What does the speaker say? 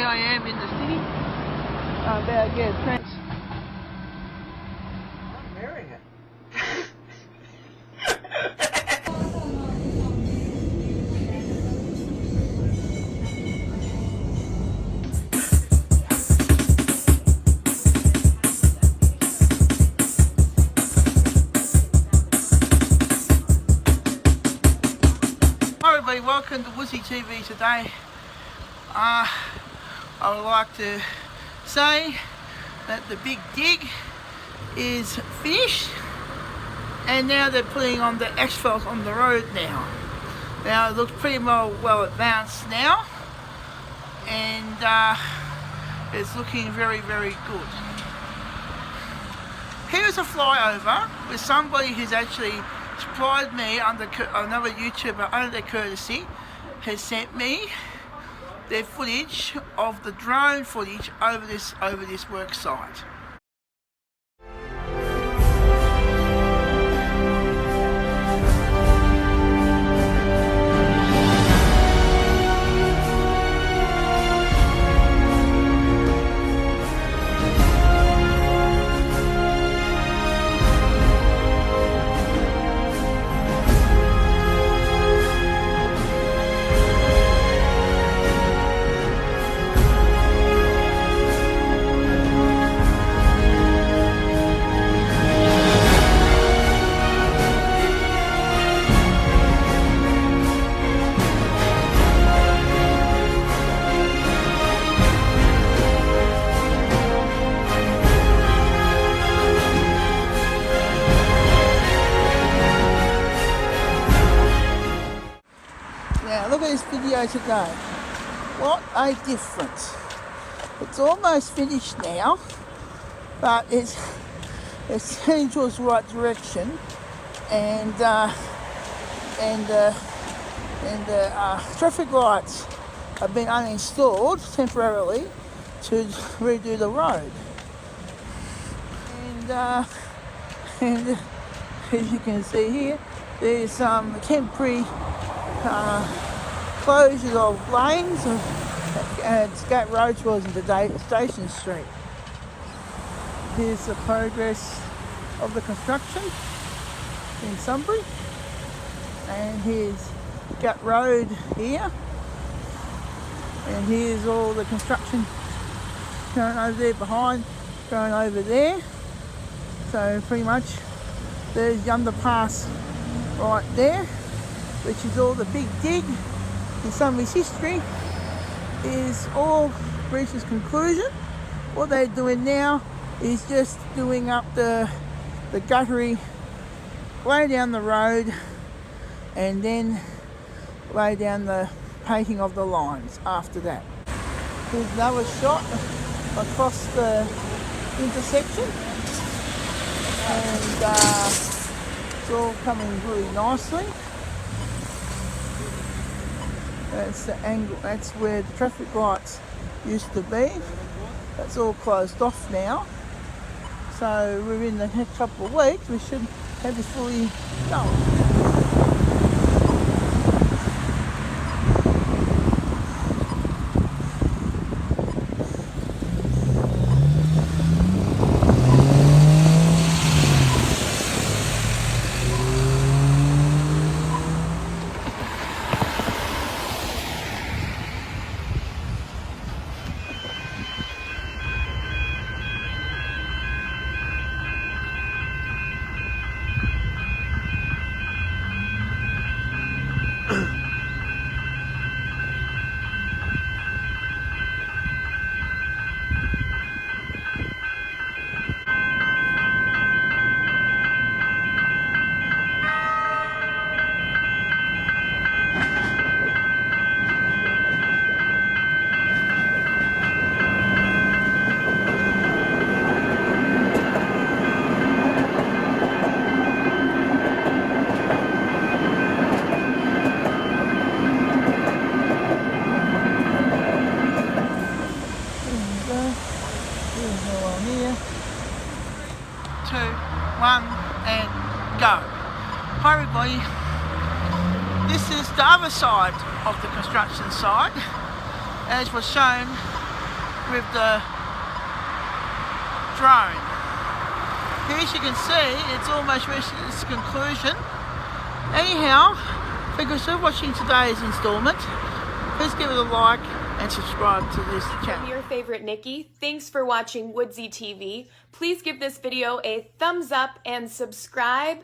Here I am in the city. About to get a trans. I'm wearing it. Hi everybody, welcome to Woozy TV today. I would like to say that the big dig is finished and now they're putting on the asphalt on the road now. Now it looks pretty well advanced now, and it's looking very good. Here's a flyover with somebody who's actually supplied me another YouTuber under their courtesy has sent me their footage of the drone footage over this work site. Now look at this video today. What a difference. It's almost finished now, but it's heading towards the right direction, and traffic lights have been uninstalled temporarily to redo the road. And as you can see here, there's some temporary closures of lanes and Scat Road towards into Station Street. Here's the progress of the construction in Sunbury, and here's Gut Road here, and here's all the construction going over there behind, going over there. So pretty much there's the underpass right there, which is all the big dig in Sunbury's history, is all reached its conclusion. What they're doing now is just doing up the guttery, lay down the road, and then lay down the painting of the lines after that. Here's another shot across the intersection, and it's all coming really nicely. That's the angle, that's where the traffic lights used to be. That's all closed off now. So within the next couple of weeks we should have this fully done. Go. Hi everybody, this is the other side of the construction site, as was shown with the drone. Here, as you can see, it's almost reached its conclusion. Anyhow, thank you for watching today's instalment. Please give it a like and subscribe to this channel. I'm your favorite Nikki. Thanks for watching Woodsy TV. Please give this video a thumbs up and subscribe.